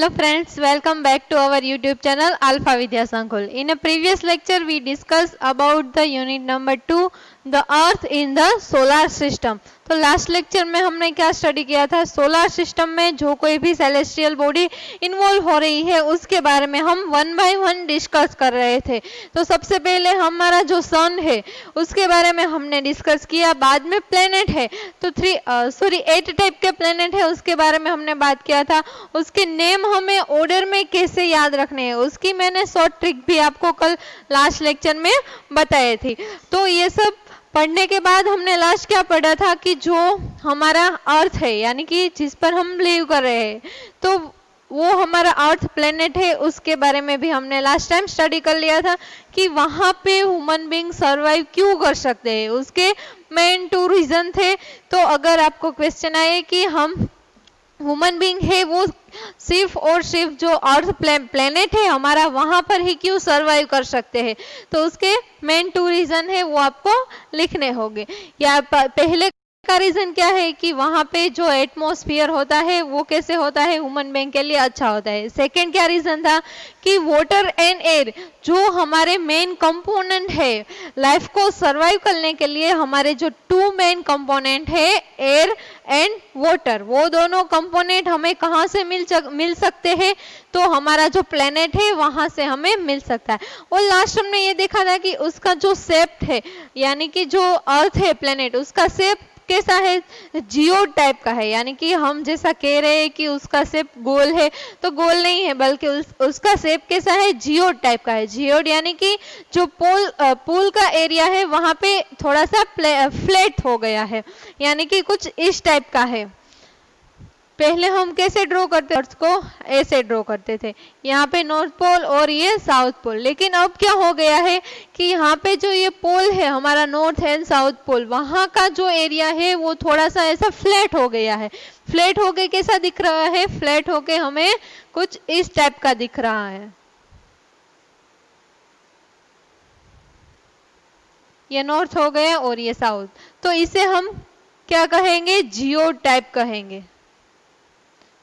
Hello friends, welcome back to our YouTube channel Alpha Vidya Sankul. In a previous lecture we discussed about the unit number 2, the earth in the solar system. तो last lecture में हमने क्या study किया था, solar system में जो कोई भी सेलेस्टियल बॉडी इन्वॉल्व हो रही है उसके बारे में हम वन बाय वन डिस्कस कर रहे थे। तो सबसे पहले हमारा जो सन है उसके बारे में हमने डिस्कस किया, बाद में प्लेनेट है तो 8 टाइप के प्लेनेट है उसके बारे में हमने बात किया था। उसके नेम हमें ऑर्डर में कैसे याद रखने हैं उसकी मैंने शॉर्ट ट्रिक भी आपको कल लास्ट लेक्चर में बताई थी। तो ये सब पढ़ने के बाद हमने लास्ट क्या पढ़ा था कि जो हमारा अर्थ है यानी कि जिस पर हम लिव कर रहे हैं तो वो हमारा अर्थ प्लेनेट है, उसके बारे में भी हमने लास्ट टाइम स्टडी कर लिया था कि वहां पे ह्यूमन बीइंग सरवाइव क्यों कर सकते हैं, उसके मेन 2 रीजन थे। तो अगर आपको क्वेश्चन आए कि हम ह्यूमन बीइंग है वो सिर्फ और सिर्फ जो अर्थ प्लेनेट है हमारा वहां पर ही क्यों सरवाइव कर सकते हैं, तो उसके मेन 2 रीजन है वो आपको लिखने होंगे। या पहले का रीजन क्या है कि वहां पे जो एटमॉस्फेयर होता है वो कैसे होता है, ह्यूमन बीइंग के लिए अच्छा होता है। सेकंड क्या रीजन था कि वाटर एंड एयर जो हमारे मेन कंपोनेंट है लाइफ को सरवाइव करने के लिए, हमारे जो 2 मेन कंपोनेंट है एयर एंड वाटर, वो दोनों कंपोनेंट हमें कहाँ से मिल सकते हैं, तो हमारा जो प्लेनेट है वहां से हमें मिल सकता है। और लास्ट हमने ये देखा था कि उसका जो शेप है यानी कि जो अर्थ है प्लेनेट उसका शेप कैसा है, जियोड टाइप का है, यानी कि हम जैसा कह रहे हैं कि उसका शेप गोल है तो गोल नहीं है बल्कि उसका शेप कैसा है, जियोड टाइप का है। जियोड यानी कि जो पूल का एरिया है वहां पे थोड़ा सा फ्लैट हो गया है, यानी कि कुछ इस टाइप का है। पहले हम कैसे ड्रॉ करते अर्थ को, ऐसे ड्रॉ करते थे, यहाँ पे नॉर्थ पोल और ये साउथ पोल। लेकिन अब क्या हो गया है कि यहाँ पे जो ये पोल है हमारा नॉर्थ एंड साउथ पोल, वहां का जो एरिया है वो थोड़ा सा ऐसा फ्लैट हो गया है। फ्लैट होके कैसा दिख रहा है, फ्लैट होके हमें कुछ इस टाइप का दिख रहा है। ये नॉर्थ हो गया और ये साउथ, तो इसे हम क्या कहेंगे, जियोड टाइप कहेंगे।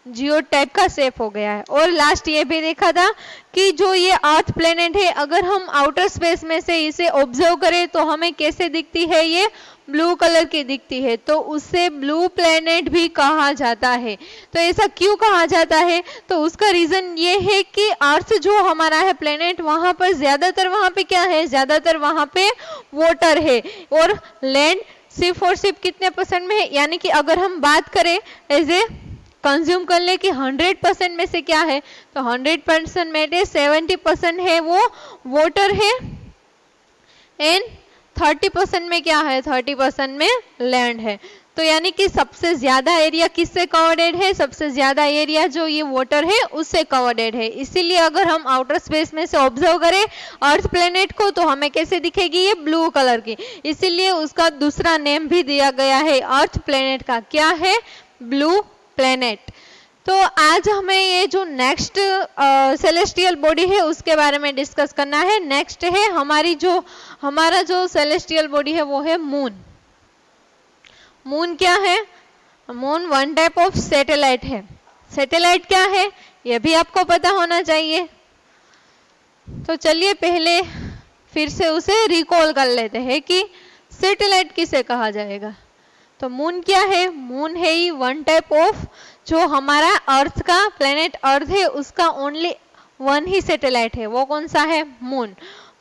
जियोड टाइप का शेप हो गया है। और लास्ट ये भी देखा था कि जो ये अर्थ प्लेनेट है अगर हम आउटर स्पेस में से इसे ऑब्जर्व करें तो हमें कैसे दिखती है, ये ब्लू कलर की दिखती है, तो उससे ब्लू प्लेनेट भी कहा जाता है। तो ऐसा क्यों कहा जाता है, तो उसका रीजन ये है कि अर्थ जो हमारा है प्लेनेट वहां पर ज्यादातर वहां पे क्या है, ज्यादातर वहां पे वाटर है और लैंड सिर्फ और सिर्फ कितने परसेंट में है, यानी कि अगर हम बात करें एज ए कंज्यूम कर ले कि 100% में से क्या है, तो 100% में 70% है वो वाटर है एंड 30% में क्या है, 30% में लैंड है। तो यानी कि सबसे ज्यादा एरिया किससे कवर्डेड है, सबसे ज्यादा एरिया जो ये वाटर है उससे कवर्डेड है। इसीलिए अगर हम आउटर स्पेस में से ऑब्जर्व करें अर्थ प्लेनेट को तो हमें कैसे दिखेगी, ये ब्लू कलर की, इसीलिए उसका दूसरा नेम भी दिया गया है अर्थ प्लेनेट का, क्या है, ब्लू प्लेनेट। तो आज हमें ये जो नेक्स्ट सेलेस्टियल बॉडी है उसके बारे में डिस्कस करना है। नेक्स्ट है हमारा जो सेलेस्टियल बॉडी है वो है मून। मून क्या है, मून 1 टाइप ऑफ सैटेलाइट है। सैटेलाइट क्या है ये भी आपको पता होना चाहिए, तो चलिए पहले फिर से उसे रिकॉल कर लेते हैं कि सैटेलाइट किसे कहा जाएगा। तो मून क्या है, मून है ही 1 टाइप ऑफ, जो हमारा अर्थ का प्लेनेट अर्थ है उसका ओनली 1 ही सैटेलाइट है, वो कौन सा है, मून।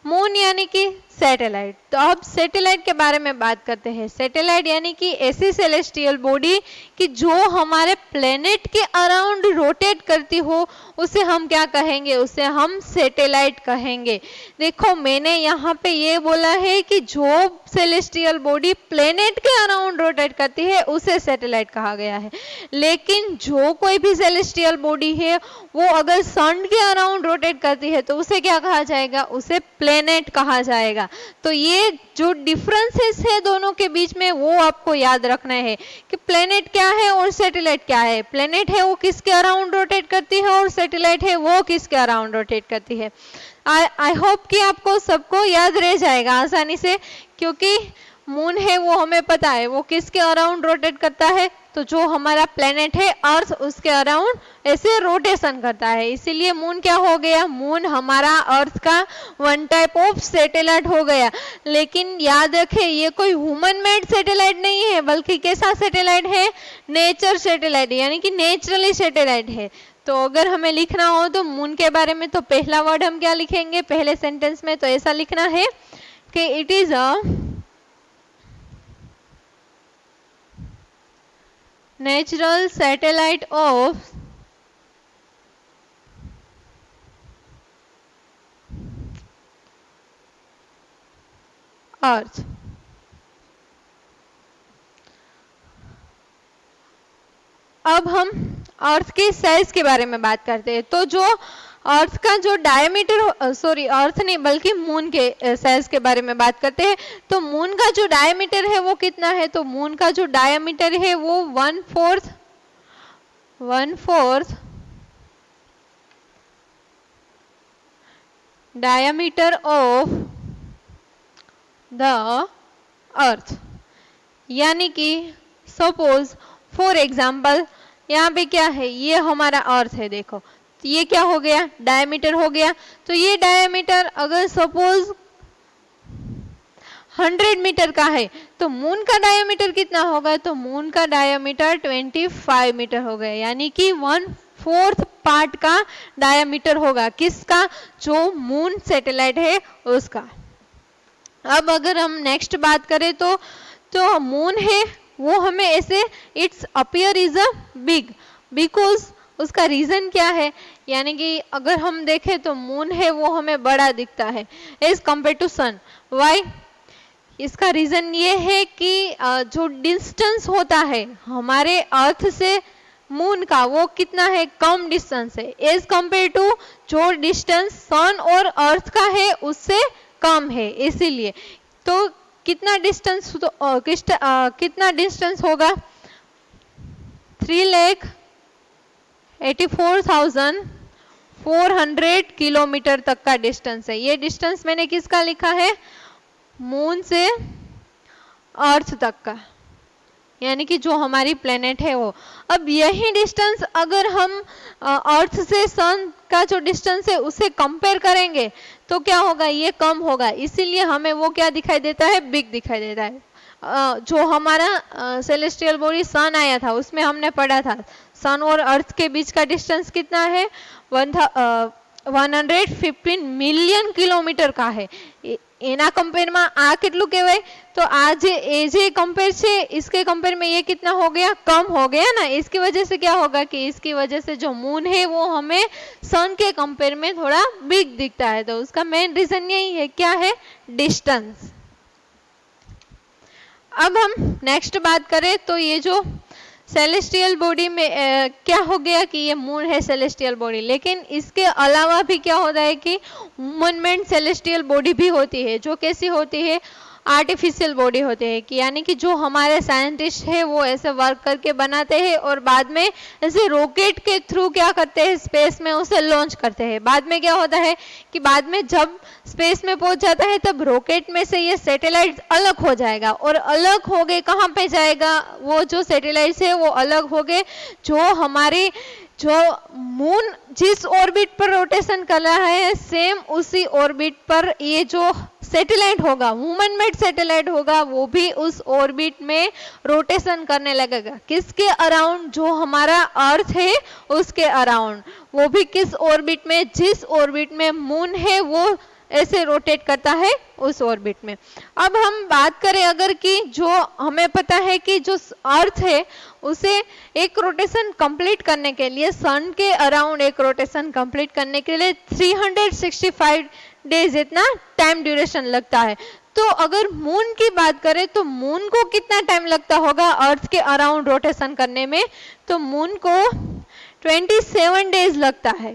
मून यानी कि सैटेलाइट। तो अब सैटेलाइट के बारे में बात करते हैं। सैटेलाइट यानी कि ऐसी सेलेस्टियल बॉडी कि जो हमारे प्लेनेट के अराउंड रोटेट करती हो उसे हम क्या कहेंगे, उसे हम सैटेलाइट कहेंगे। देखो मैंने यहाँ पे ये बोला है कि जो सेलेस्टियल बॉडी प्लेनेट के अराउंड रोटेट करती है उसे सैटेलाइट कहा गया है, लेकिन जो कोई भी सेलेस्टियल बॉडी है वो अगर सन के अराउंड रोटेट करती है तो उसे क्या कहा जाएगा, उसे प्लेनेट कहा जाएगा। तो ये जो डिफरेंसेस है दोनों के बीच में वो आपको याद रखना है कि प्लेनेट क्या है और सैटेलाइट क्या है। प्लेनेट है वो किसके अराउंड रोटेट करती है और सैटेलाइट है वो किसके अराउंड रोटेट करती है। आई होप कि आपको सबको याद रह जाएगा आसानी से, क्योंकि मून है वो हमें पता है वो किसके अराउंड रोटेट करता है, तो जो हमारा प्लेनेट है अर्थ उसके अराउंड ऐसे रोटेशन करता है, इसीलिए मून क्या हो गया, मून हमारा अर्थ का वन टाइप ऑफ सैटेलाइट हो गया। लेकिन याद रखें ये कोई ह्यूमन मेड सैटेलाइट नहीं है, बल्कि कैसा सैटेलाइट है, नेचर सैटेलाइट, यानी कि नेचुरली सैटेलाइट है। तो अगर हमें लिखना हो तो मून के बारे में तो पहला वर्ड हम क्या लिखेंगे पहले सेंटेंस में, तो ऐसा लिखना है कि it is a natural satellite of earth. अब हम अर्थ के साइज के बारे में बात करते हैं। तो जो अर्थ का जो डायमीटर, अर्थ नहीं बल्कि मून के साइज के बारे में बात करते हैं। तो मून का जो डायमीटर है वो कितना है, तो मून का जो डायमीटर है वो 1/4 डायमीटर ऑफ द अर्थ, यानी कि सपोज फॉर एग्जाम्पल यहाँ पे क्या है, ये हमारा अर्थ है, देखो ये क्या हो गया, डायमीटर हो गया। तो ये डायमीटर अगर सपोज 100 मीटर का है तो मून का डायमीटर कितना होगा, तो मून का डायमीटर 25 मीटर हो गया, यानी कि 1/4 पार्ट का डायमीटर होगा किसका, जो मून सैटेलाइट है उसका। अब अगर हम नेक्स्ट बात करें तो मून है वो हमें ऐसे it's appear is a big, because उसका रीजन क्या है, यानी कि अगर हम देखें तो मून है वो हमें बड़ा दिखता है as compare to sun. Why, इसका रीजन ये है कि जो डिस्टेंस होता है हमारे अर्थ से मून का वो कितना है, कम डिस्टेंस है एज कंपेयर टू जो डिस्टेंस सन और अर्थ का है उससे कम है। इसीलिए तो कितना डिस्टेंस, तो कितना डिस्टेंस होगा, 3,84,400 किलोमीटर तक का डिस्टेंस है। ये डिस्टेंस मैंने किसका लिखा है, मून से अर्थ तक का, यानी कि जो हमारी प्लेनेट है वो। अब यही डिस्टेंस अगर हम अर्थ से सन का जो डिस्टेंस है उसे कंपेयर करेंगे तो क्या होगा, ये कम होगा, इसीलिए हमें वो क्या दिखाई देता है, बिग दिखाई देता है। जो हमारा सेलेस्टियल बॉडी सन आया था उसमें हमने पढ़ा था सन और अर्थ के बीच का डिस्टेंस कितना है, 115 મિલિયન કિલોમીટર का है। એના કમ્પેરમાં આ કેટલું કહેવાય, તો આ જે कंपेयर છે इसके कंपेयर में ये कितना हो गया, कम हो गया ना। इसकी वजह से क्या होगा कि इसकी वजह से जो मून है वो हमें सन के कंपेयर में थोड़ा बिग दिखता है। तो उसका मेन रीजन यही है, क्या है, डिस्टेंस। अब हम नेक्स्ट बात करें तो ये जो सेलेस्टियल बॉडी में क्या हो गया कि ये मून है सेलेस्टियल बॉडी, लेकिन इसके अलावा भी क्या होता है कि ह्यूमन मेड सेलेस्टियल बॉडी भी होती है, जो कैसी होती है, आर्टिफिशियल बॉडी होते हैं, कि यानी कि जो हमारे साइंटिस्ट है वो ऐसे वर्क करके बनाते हैं और बाद में ऐसे रॉकेट के थ्रू क्या करते हैं, स्पेस में उसे लॉन्च करते हैं। बाद में क्या होता है कि बाद में जब स्पेस में पहुंच जाता है तब रॉकेट में से ये सैटेलाइट अलग हो जाएगा, और अलग हो गए कहाँ पे जाएगा, वो जो सैटेलाइट है वो अलग हो गए जो हमारी जो मून जिस ऑर्बिट पर रोटेशन कर रहा है सेम उसी ऑर्बिट पर ये जो सैटेलाइट होगा, ह्यूमन मेड सैटेलाइट होगा, वो भी उस ऑर्बिट में रोटेशन करने लगेगा। किसके अराउंड, जो हमारा अर्थ है उसके अराउंड, वो भी किस ऑर्बिट में, जिस ऑर्बिट में मून है वो ऐसे रोटेट करता है उस ऑर्बिट में। अब हम बात करें अगर कि जो हमें पता है कि जो अर्थ है उसे एक रोटेशन कंप्लीट करने के लिए, सन के अराउंड एक रोटेशन कंप्लीट करने के लिए 365 डेज इतना टाइम ड्यूरेशन लगता है। तो अगर मून की बात करें तो मून को कितना टाइम लगता होगा अर्थ के अराउंड रोटेशन करने में, तो मून को 27 डेज लगता है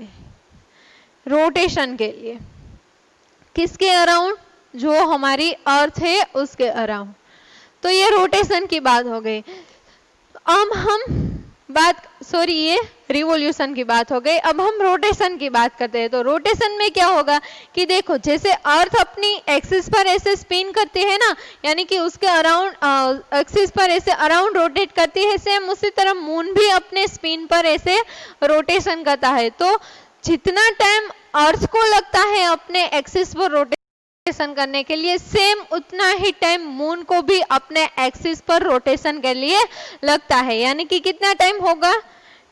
रोटेशन के लिए। किसके अराउंड, जो हमारी अर्थ है उसके अराउंड। तो ये रोटेशन की बात हो गई। अब हम बात, सॉरी ये रिवॉल्यूशन की बात हो गई। अब हम रोटेशन की बात करते हैं। तो रोटेशन में क्या होगा कि देखो, जैसे अर्थ अपनी एक्सिस पर ऐसे स्पिन करती है ना, यानी कि उसके अराउंड एक्सिस पर ऐसे अराउंड रोटेट करती है, सेम उसी तरह मून भी अपने स्पिन पर ऐसे रोटेशन करता है। तो जितना टाइम अर्थ को लगता है अपने एक्सिस पर रोटेशन करने के लिए, सेम उतना ही टाइम मून को भी अपने एक्सिस पर रोटेशन के लिए लगता है। यानी कि कितना टाइम होगा,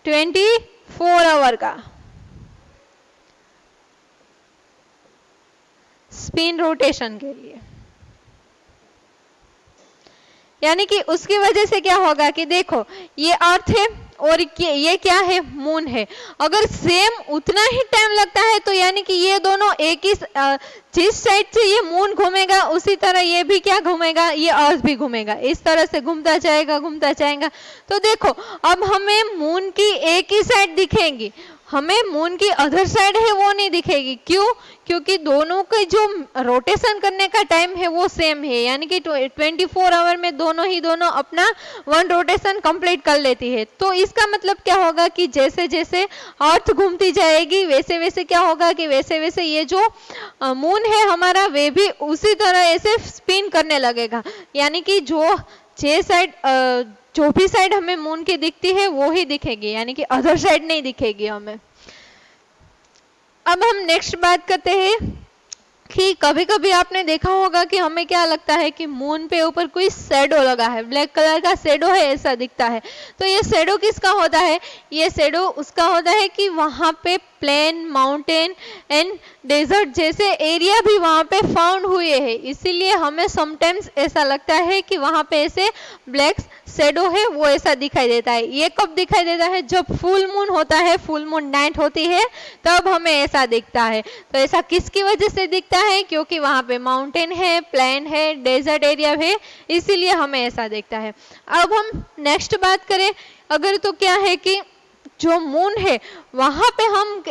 24 आवर का स्पिन रोटेशन के लिए। यानी कि उसकी वजह से क्या होगा कि देखो, ये अर्थ है और ये क्या है, मून है। अगर सेम उतना ही टाइम लगता है तो यानी कि ये दोनों एक ही, जिस साइड से ये मून घूमेगा उसी तरह ये भी क्या घूमेगा, ये अर्थ भी घूमेगा। इस तरह से घूमता जाएगा घूमता जाएगा। तो देखो, अब हमें मून की एक ही साइड दिखेगी, हमें मून की अदर साइड है वो नहीं दिखेगी। क्यों? क्योंकि दोनों के जो रोटेशन करने का टाइम है वो सेम है। यानी कि 24 आवर में दोनों अपना वन रोटेशन कंप्लीट कर लेती है। तो इसका मतलब क्या होगा कि जैसे जैसे अर्थ घूमती जाएगी वैसे वैसे क्या होगा कि वैसे वैसे ये जो मून है हमारा, वे भी उसी तरह ऐसे स्पिन करने लगेगा। यानी कि जो भी साइड हमें मून की दिखती है वो ही दिखेगी, यानी कि अदर साइड नहीं दिखेगी हमें। अब हम नेक्स्ट बात करते हैं कि कभी कभी आपने देखा होगा कि हमें क्या लगता है कि मून पे ऊपर कोई शैडो लगा है, ब्लैक कलर का शैडो है ऐसा दिखता है। तो ये शैडो किसका होता है? ये शैडो उसका होता है कि वहां पे प्लेन, माउंटेन एंड डेजर्ट जैसे एरिया भी वहां पे फाउंड हुए हैं, इसीलिए हमें समटाइम्स ऐसा लगता है कि वहां पे ऐसे ब्लैक शैडो है वो ऐसा दिखाई देता है। ये कब दिखाई देता है? जब फुल मून होता है, फुल मून नाइट होती है, तब हमें ऐसा दिखता है। तो ऐसा किसकी वजह से दिखता है? क्योंकि वहां पे माउंटेन है, प्लेन है, डेजर्ट एरिया है, इसीलिए हमें ऐसा दिखता है। अब हम नेक्स्ट बात करें अगर, तो क्या है कि जो मून है वहां पे हम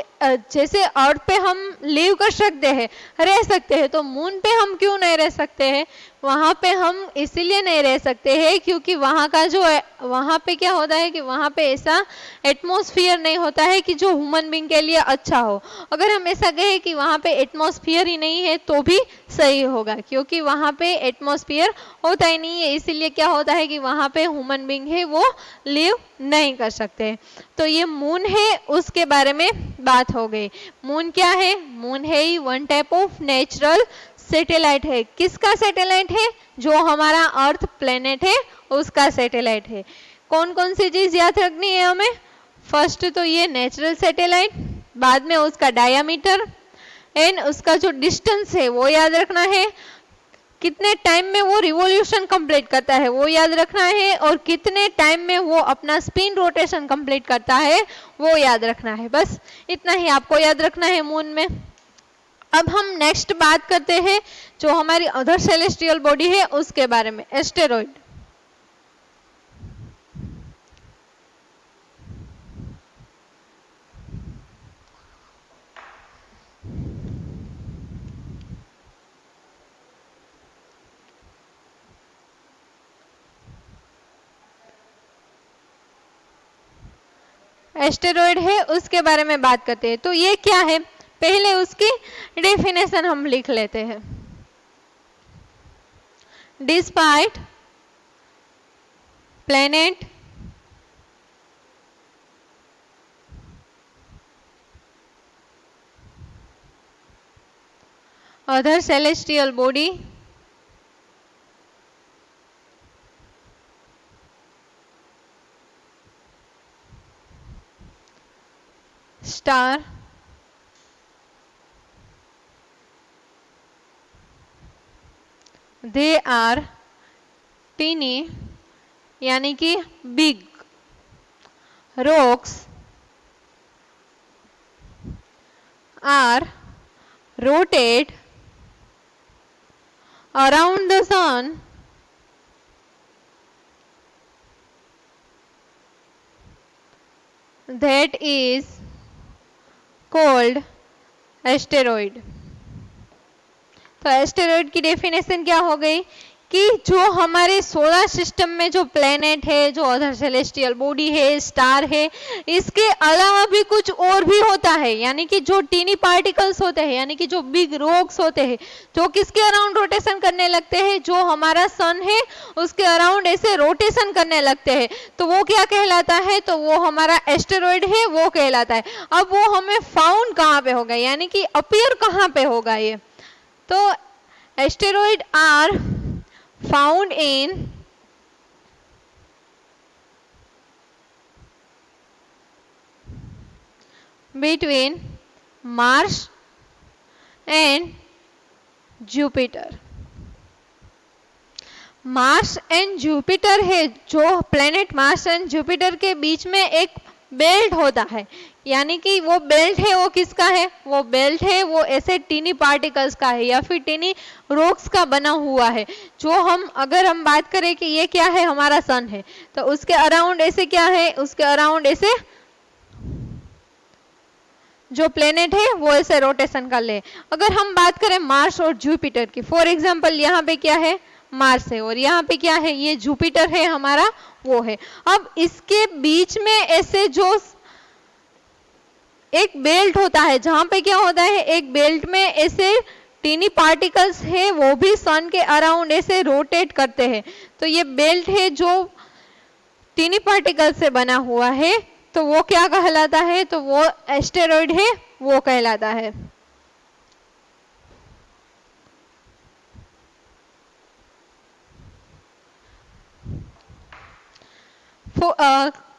जैसे अर्थ पे हम लिव कर सकते हैं, रह सकते हैं, तो मून पे हम क्यों नहीं रह सकते हैं? वहां पे हम इसीलिए नहीं रह सकते हैं क्योंकि वहां का जो वहां पे क्या होता है कि वहां पे ऐसा एटमॉस्फेयर नहीं होता है कि जो ह्यूमन बीइंग के लिए अच्छा हो। अगर हम ऐसा कहें कि वहां पे एटमॉस्फेयर ही नहीं है तो भी सही होगा, क्योंकि वहां पे एटमॉस्फेयर होता ही नहीं है, इसीलिए क्या होता है कि वहां पे ह्यूमन बीइंग है वो लिव नहीं कर सकते। तो ये मून है उसके बारे में बात हो गई। मून क्या है? मून है ही one type of natural satellite है। किसका सैटेलाइट है? जो हमारा अर्थ प्लेनेट है उसका सैटेलाइट है। कौन कौन सी चीज याद रखनी है हमें? फर्स्ट तो ये नेचुरल सैटेलाइट, बाद में उसका डायामीटर एंड उसका जो डिस्टेंस है वो याद रखना है, कितने टाइम में वो रिवॉल्यूशन कंप्लीट करता है वो याद रखना है, और कितने टाइम में वो अपना स्पिन रोटेशन कंप्लीट करता है वो याद रखना है। बस इतना ही आपको याद रखना है मून में। अब हम नेक्स्ट बात करते हैं जो हमारी अदर सेलेस्टियल बॉडी है उसके बारे में, एस्टेरॉइड। एस्टेरॉइड है उसके बारे में बात करते हैं। तो ये क्या है, पहले उसकी डेफिनेशन हम लिख लेते हैं। Despite planet other celestial body star they are teeny यानी कि big, rocks are rotate around the sun that is called asteroid। तो एस्टेरॉइड की डेफिनेशन क्या हो गई कि जो हमारे सोलर सिस्टम में जो प्लेनेट है, जो अदर सेलेस्टियल बॉडी है, स्टार है, इसके अलावा भी कुछ और भी होता है, यानी कि जो टीनी पार्टिकल्स होते हैं, यानी कि जो बिग रॉक्स होते हैं, जो किसके अराउंड रोटेशन करने लगते हैं, जो हमारा सन है उसके अराउंड ऐसे रोटेशन करने लगते हैं, तो वो क्या कहलाता है, तो वो हमारा एस्टेरॉइड है, वो कहलाता है। अब वो हमें फाउंड कहाँ पे होगा, यानी कि अपीयर कहाँ पे होगा ये, तो asteroid are found in between Mars and Jupiter. Mars and Jupiter है, जो प्लेनेट मार्स एंड जुपिटर के बीच में एक बेल्ट होता है, यानी कि वो बेल्ट है वो किसका है, वो बेल्ट है वो ऐसे टीनी पार्टिकल्स का है या फिर टीनी रॉक्स का बना हुआ है। जो हम अगर हम बात करें कि ये क्या है, हमारा सन है, तो उसके अराउंड ऐसे क्या है, उसके अराउंड ऐसे जो प्लेनेट है वो ऐसे रोटेशन कर ले। अगर हम बात करें मार्स और जुपिटर की, फॉर एग्जांपल यहाँ पे क्या है, मार्स है, और यहाँ पे क्या है, ये जुपिटर है हमारा, वो है। अब इसके बीच में ऐसे जो एक बेल्ट होता है, जहां पे क्या होता है, एक बेल्ट में ऐसे टीनी पार्टिकल्स है, वो भी सन के अराउंड ऐसे रोटेट करते हैं। तो ये बेल्ट है जो टीनी पार्टिकल से बना हुआ है, तो वो क्या कहलाता है, तो वो एस्टेरॉइड है, वो कहलाता है।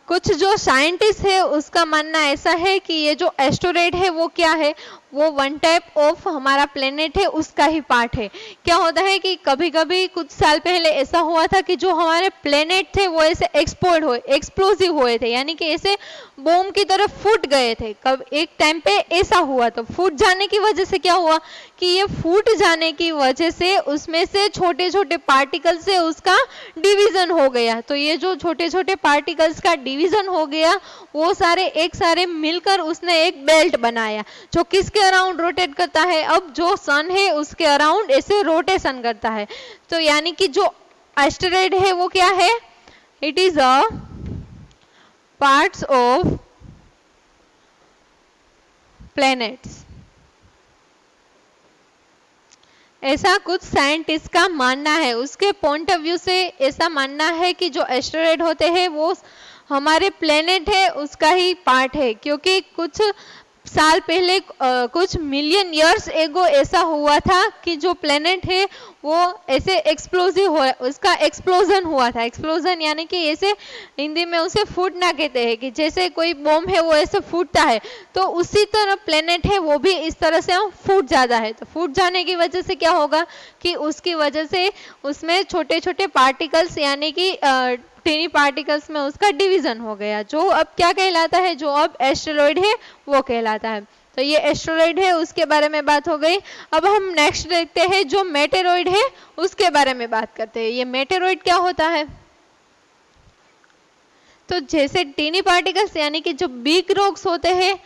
कुछ जो साइंटिस्ट है उसका मानना ऐसा है कि ये जो एस्टेरॉइड है वो क्या है, वो वन टाइप ऑफ हमारा प्लेनेट है, उसका ही पार्ट है। क्या होता है कि कभी कभी कुछ साल पहले ऐसा हुआ था कि जो हमारे प्लेनेट थे वो ऐसे एक्सप्लोसिव हुए थे, यानी कि ऐसे बॉम्ब की तरफ फूट गए थे। कब एक टाइम पे ऐसा हुआ, तो फूट जाने की वजह से क्या हुआ कि ये फूट जाने की वजह से उसमें से छोटे छोटे पार्टिकल से उसका डिवीजन हो गया। तो ये जो छोटे छोटे पार्टिकल्स का डिवीजन हो गया, वो सारे एक सारे मिलकर उसने एक बेल्ट बनाया, जो किसके अराउंड रोटेट करता है, अब जो सन है उसके अराउंड ऐसे रोटेशन करता है। तो यानी कि जो एस्टेरॉइड है वो क्या है, it is a parts of planets. ऐसा कुछ साइंटिस्ट का मानना है, उसके पॉइंट ऑफ व्यू से ऐसा मानना है कि जो एस्टेरॉइड होते हैं वो हमारे प्लेनेट है उसका ही पार्ट है, क्योंकि कुछ साल पहले कुछ मिलियन इयर्स एगो ऐसा हुआ था कि जो प्लेनेट है वो ऐसे एक्सप्लोसिव हुआ, उसका एक्सप्लोजन हुआ था। एक्सप्लोजन यानी कि ऐसे हिंदी में उसे फूटना कहते हैं, कि जैसे कोई बॉम्ब है वो ऐसे फूटता है, तो उसी तरह प्लेनेट है वो भी इस तरह से फूट जाता है। तो फूट जाने की वजह से क्या होगा कि उसकी वजह से उसमें छोटे छोटे पार्टिकल्स यानी कि टीनी पार्टिकल्स में उसका डिवीजन हो गया, जो अब क्या कहलाता है, जो अब एस्टेरॉइड है वो कहलाता है। तो ये एस्टेरॉइड है उसके बारे में बात हो गई। अब हम नेक्स्ट देखते हैं जो मेटेरॉइड है उसके बारे में बात करते हैं। ये मेटेरॉइड क्या होता है, तो जैसे टीनी पार्टिकल्स यानी कि जो बिग रॉक्स होते हैं,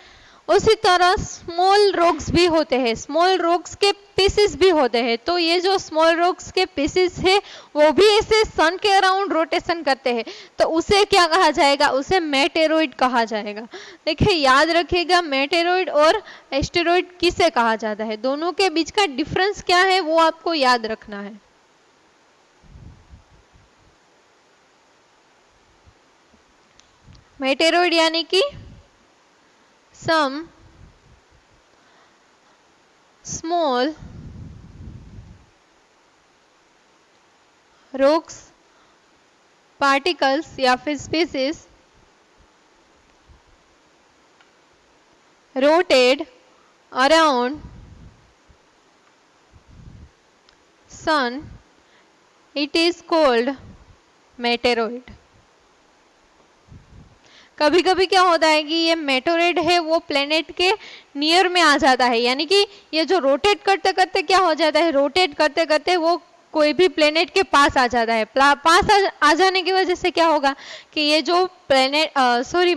उसी तरह स्मॉल रॉक्स भी होते हैं, स्मॉल रॉक्स के पीसेस भी होते हैं। तो ये जो स्मॉल रॉक्स के पीसेस है वो भी ऐसे सन के अराउंड रोटेशन करते हैं, तो उसे क्या कहा जाएगा, उसे मेटेरॉइड कहा जाएगा। देखिए याद रखिएगा, मेटेरॉइड और एस्टेरॉइड किसे कहा जाता है, दोनों के बीच का डिफरेंस क्या है वो आपको याद रखना है। मेटेरॉइड यानी कि some small rocks, particles या फिर species rotate around sun, it is called meteoroid। कभी कभी क्या होता है कि ये मेटेरॉइड है वो प्लेनेट के नियर में आ जाता है, यानी कि ये जो रोटेट करते करते क्या हो जाता है, रोटेट करते करते वो कोई भी प्लेनेट के पास आ जाता है। पास आ जाने की वजह से क्या होगा कि ये जो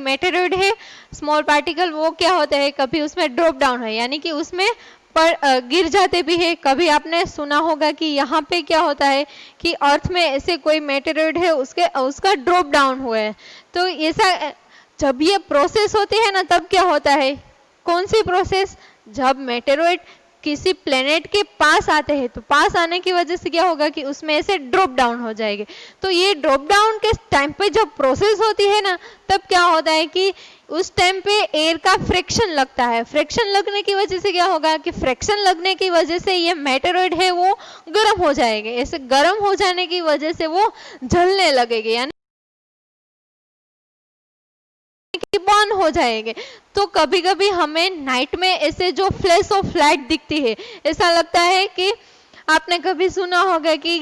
मेटेरॉइड है स्मॉल पार्टिकल वो क्या होते हैं, कभी उसमें ड्रॉप डाउन है, यानी कि उसमें पर गिर जाते भी है। कभी आपने सुना होगा कि यहाँ पे क्या होता है कि अर्थ में ऐसे कोई मेटेरॉइड है उसका ड्रॉप डाउन हुआ है। तो ऐसा जब ये प्रोसेस होती है ना तब क्या होता है, कौन सी प्रोसेस, जब मेटेरॉइड किसी प्लेनेट के पास आते हैं तो पास आने की वजह से क्या होगा कि उसमें ऐसे ड्रॉप डाउन हो जाएंगे। तो ये ड्रॉप डाउन के टाइम पे जब प्रोसेस होती है ना तब क्या होता है कि उस टाइम पे एयर का फ्रिक्शन लगता है। फ्रिक्शन लगने की वजह से क्या होगा कि फ्रिक्शन लगने की वजह से ये मेटेरॉइड है वो गर्म हो जाएंगे। ऐसे गर्म हो जाने की वजह से वो जलने लगेंगे यानी कि बर्न हो जाएंगे। तो कभी कभी हमें नाइट में ऐसे जो फ्लैश ऑफ लाइट दिखती है, ऐसा लगता है कि आपने कभी सुना होगा कि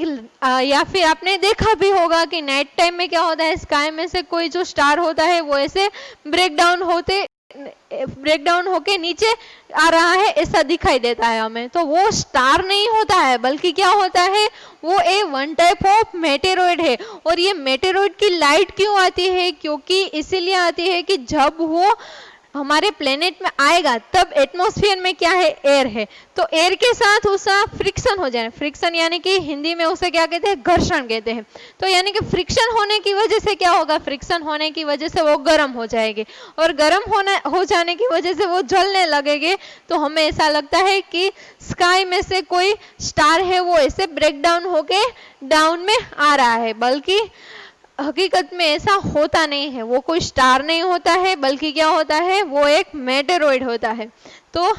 या फिर आपने देखा भी होगा कि नाइट टाइम में क्या होता है, स्काई में से कोई जो स्टार होता है वो ऐसे ब्रेक डाउन होके नीचे आ रहा है, ऐसा दिखाई देता है हमें। तो वो स्टार नहीं होता है बल्कि क्या होता है, वो वन टाइप ऑफ मेटेरॉइड है। और ये मेटेरॉइड की लाइट क्यों आती है, क्योंकि इसीलिए आती है कि जब वो हमारे प्लेनेट में आएगा तब एटमॉस्फेयर में क्या है, एयर है। तो एयर के साथ उसका फ्रिक्शन हो जाए, फ्रिक्शन यानी कि हिंदी में उसे क्या कहते हैं, घर्षण कहते हैं। तो यानी कि फ्रिक्शन होने की वजह से क्या होगा, फ्रिक्शन होने की वजह से वो गर्म हो जाएगी और गर्म हो जाने की वजह से वो जलने लगेंगे। तो हमें ऐसा लगता है कि स्काई में से कोई स्टार है वो ऐसे ब्रेक डाउन होके डाउन में आ रहा है, बल्कि हकीकत में ऐसा होता नहीं है। वो कोई स्टार नहीं होता है बल्कि क्या होता है, वो एक मेटेरॉइड होता है। तो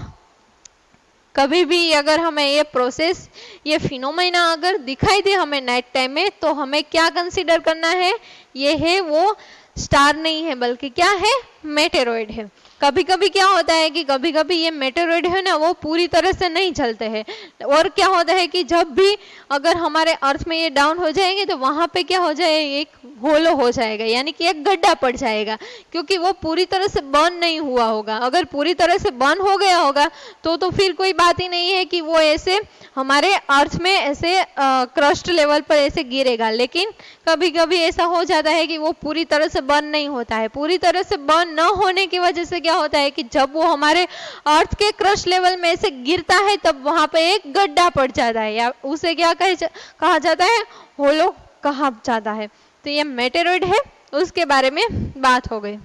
कभी भी अगर हमें ये प्रोसेस, ये फिनोमेना अगर दिखाई दे हमें नाइट टाइम में, तो हमें क्या कंसीडर करना है, ये है वो स्टार नहीं है बल्कि क्या है, मेटेरॉइड है। कभी कभी क्या होता है कि कभी कभी ये मेटेरॉइड है ना वो पूरी तरह से नहीं चलते हैं, और क्या होता है कि जब भी अगर हमारे अर्थ में ये डाउन हो जाएंगे तो वहां पे क्या हो जाए, एक होलो हो जाएगा यानी कि एक गड्ढा पड़ जाएगा, क्योंकि वो पूरी तरह से बर्न नहीं हुआ होगा। अगर पूरी तरह से बर्न हो गया होगा तो फिर कोई बात ही नहीं है कि वो ऐसे हमारे अर्थ में ऐसे क्रस्ट लेवल पर ऐसे गिरेगा। लेकिन कभी कभी ऐसा हो जाता है कि वो पूरी तरह से बर्न नहीं होता है। पूरी तरह से बर्न न होने की वजह से क्या होता है कि जब वो हमारे अर्थ के क्रस्ट लेवल में से गिरता है तब वहां पे एक गड्ढा पड़ जाता है, या उसे क्या कहा जाता है, होलो कहा जाता है। तो ये मेटेरॉइड है, उसके बारे में बात हो गई।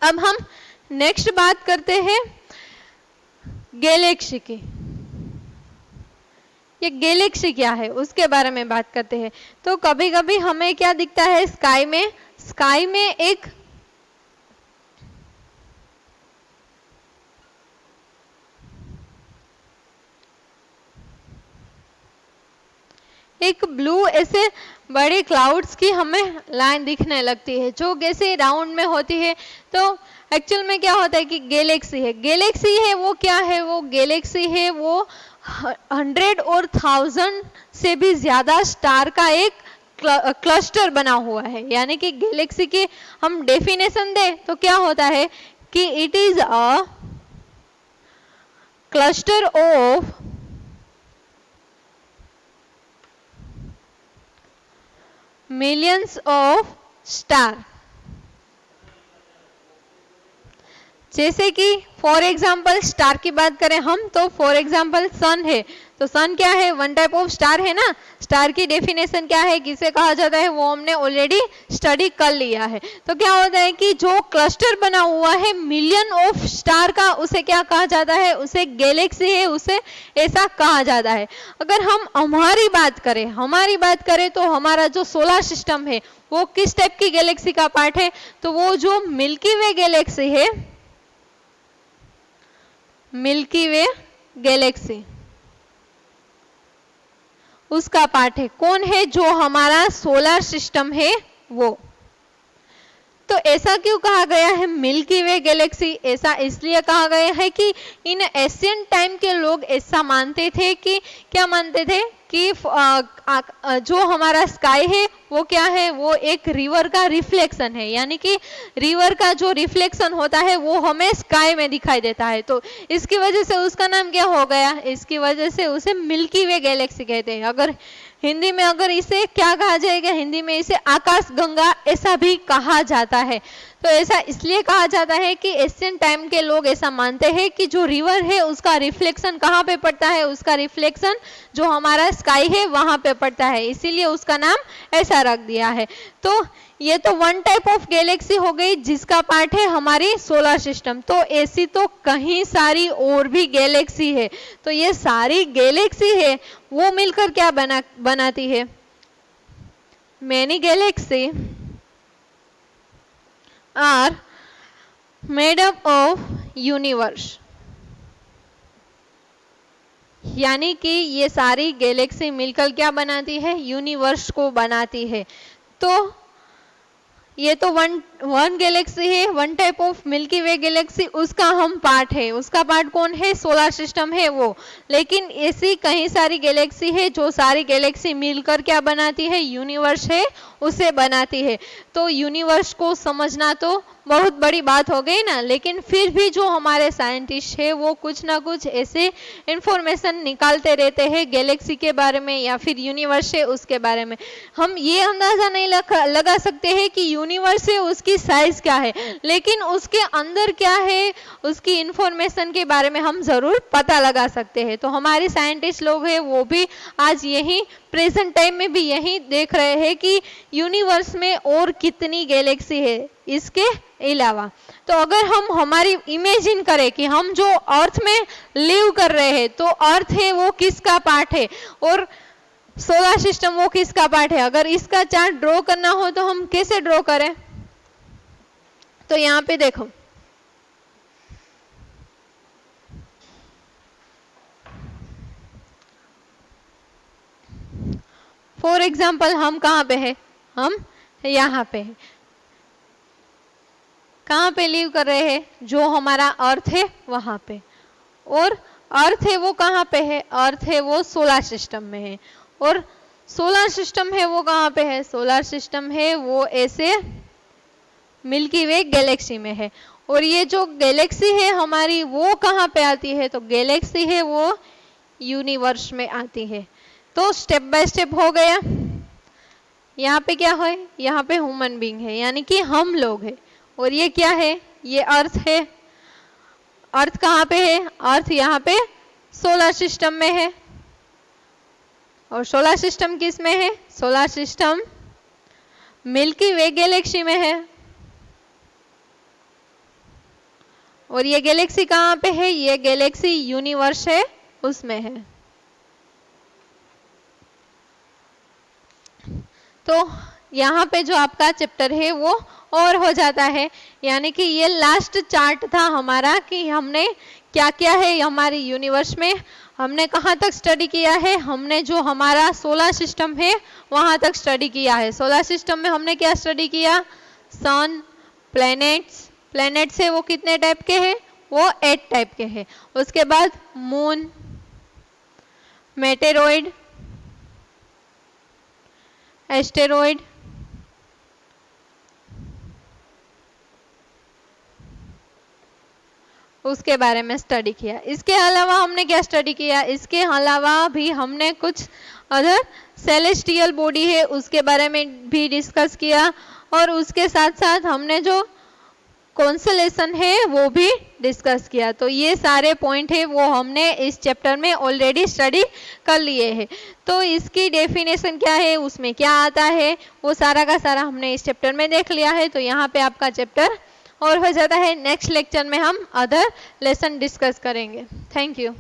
अब हम नेक्स्ट बात करते हैं गैलेक्सी की। ये गैलेक्सी क्या है उसके बारे में बात करते हैं। तो कभी कभी हमें क्या दिखता है, स्काई में एक ब्लू ऐसे बड़े क्लाउड्स की हमें लाइन दिखने लगती है जो कैसे राउंड में होती है। तो एक्चुअल में क्या होता है कि गैलेक्सी है वो क्या है, वो गैलेक्सी है वो 100 और 1000 से भी ज्यादा स्टार का एक क्लस्टर बना हुआ है। यानी कि गैलेक्सी की हम डेफिनेशन दे तो क्या होता है कि it is a cluster of millions of star. जैसे कि फॉर एग्जाम्पल स्टार की बात करें हम तो फॉर एग्जाम्पल सन है, तो सन क्या है, वन टाइप ऑफ स्टार है ना। स्टार की डेफिनेशन क्या है, किसे कहा जाता है, वो हमने ऑलरेडी स्टडी कर लिया है। तो क्या होता है कि जो क्लस्टर बना हुआ है मिलियन ऑफ स्टार का, उसे क्या कहा जाता है, उसे गैलेक्सी है, उसे ऐसा कहा जाता है। अगर हम हमारी बात करें तो हमारा जो सोलर सिस्टम है वो किस टाइप की गैलेक्सी का पार्ट है, तो वो जो मिल्की वे गैलेक्सी है, मिल्की वे गैलेक्सी उसका पार्ट है। कौन है, जो हमारा सोलर सिस्टम है वो। तो ऐसा क्यों कहा गया है मिल्की वे गैलेक्सी, ऐसा इसलिए कहा गया है कि इन एशियन टाइम के लोग ऐसा मानते थे कि क्या मानते थे कि जो हमारा स्काई है वो क्या है, वो एक रिवर का रिफ्लेक्शन है। यानी कि रिवर का जो रिफ्लेक्शन होता है वो हमें स्काई में दिखाई देता है। तो इसकी वजह से उसका नाम क्या हो गया, इसकी वजह से उसे मिल्की वे गैलेक्सी कहते हैं। अगर हिंदी में अगर इसे क्या कहा जाएगा, हिंदी में इसे आकाश गंगा ऐसा भी कहा जाता है। तो ऐसा इसलिए कहा जाता है कि एशियन टाइम के लोग ऐसा मानते हैं कि जो रिवर है उसका रिफ्लेक्शन कहाँ पे पड़ता है, उसका रिफ्लेक्शन जो हमारा स्काई है वहां पे पड़ता है, इसीलिए उसका नाम ऐसा रख दिया है। तो ये तो वन टाइप ऑफ गैलेक्सी हो गई जिसका पार्ट है हमारी सोलर सिस्टम। तो ऐसी तो कहीं सारी और भी गैलेक्सी है। तो ये सारी गैलेक्सी है वो मिलकर क्या बनाती है, many galaxy are made up of universe. यानी कि ये सारी गैलेक्सी मिलकर क्या बनाती है, यूनिवर्स को बनाती है। तो ये तो वन गैलेक्सी है, one type of milky way Galaxy, उसका हम पार्ट है। उसका पार्ट कौन है, सोलर सिस्टम है वो। लेकिन ऐसी कई सारी गैलेक्सी है जो सारी गैलेक्सी मिलकर क्या बनाती है, यूनिवर्स है उसे बनाती है। तो यूनिवर्स को समझना तो बहुत बड़ी बात हो गई ना, लेकिन फिर भी जो हमारे साइंटिस्ट है वो कुछ ना कुछ ऐसे इंफॉर्मेशन निकालते रहते हैं गैलेक्सी के बारे में या फिर यूनिवर्स है उसके बारे में। हम ये अंदाजा नहीं लगा सकते हैं कि यूनिवर्स है उसकी साइज क्या है, लेकिन उसके अंदर क्या है उसकी इंफॉर्मेशन के बारे में हम जरूर पता लगा सकते हैं। तो हमारे साइंटिस्ट लोग हैं वो भी आज यही प्रेजेंट टाइम में भी यही देख रहे हैं कि यूनिवर्स में और कितनी गैलेक्सी है इसके अलावा। तो अगर हम हमारी इमेजिन करें कि हम जो अर्थ में लिव कर रहे हैं, तो अर्थ है वो किसका पार्ट है और सोलर सिस्टम वो किसका पार्ट है। अगर इसका चार्ट ड्रॉ करना हो तो हम कैसे ड्रॉ करें, तो यहाँ पे देखो फॉर एग्जाम्पल हम कहाँ पे है, हम यहाँ पे है। कहाँ पे लिव कर रहे हैं, जो हमारा अर्थ है वहां पे। और अर्थ है वो कहाँ पे है, अर्थ है वो सोलर सिस्टम में है। और सोलर सिस्टम है वो कहाँ पे है, सोलर सिस्टम है वो ऐसे मिल्की वे गैलेक्सी में है। और ये जो गैलेक्सी है हमारी वो कहाँ पे आती है, तो गैलेक्सी है वो यूनिवर्स में आती है। तो स्टेप बाय स्टेप हो गया। यहाँ पे क्या है, यहाँ पे ह्यूमन बीइंग है यानी कि हम लोग हैं। और ये क्या है, ये अर्थ है। अर्थ कहाँ पे है, अर्थ यहाँ पे सोलर सिस्टम में है। और सोलर सिस्टम किस में है, सोलर सिस्टम मिल्की वे गैलेक्सी में है। और ये गैलेक्सी कहाँ पे है, ये गैलेक्सी यूनिवर्स है उसमें है। तो यहाँ पे जो आपका चैप्टर है वो और हो जाता है। यानी कि ये लास्ट चार्ट था हमारा कि हमने क्या क्या है हमारी यूनिवर्स में, हमने कहाँ तक स्टडी किया है। हमने जो हमारा सोलर सिस्टम है वहां तक स्टडी किया है। सोलर सिस्टम में हमने क्या स्टडी किया, सन, प्लैनेट्स। प्लैनेट्स है वो कितने टाइप के हैं, वो 8 टाइप के हैं। उसके बाद मून, मेटेरॉइड, एस्टेरॉइड, उसके बारे में स्टडी किया। इसके अलावा हमने क्या स्टडी किया, इसके अलावा भी हमने कुछ अदर सेलेस्टियल बॉडी है उसके बारे में भी डिस्कस किया। और उसके साथ साथ हमने जो कॉन्स्टेलेशन है वो भी डिस्कस किया। तो ये सारे पॉइंट है वो हमने इस चैप्टर में ऑलरेडी स्टडी कर लिए हैं। तो इसकी डेफिनेशन क्या है, उसमें क्या आता है, वो सारा का सारा हमने इस चैप्टर में देख लिया है। तो यहाँ पे आपका चैप्टर और हो जाता है। नेक्स्ट लेक्चर में हम अदर लेसन डिस्कस करेंगे। Thank you.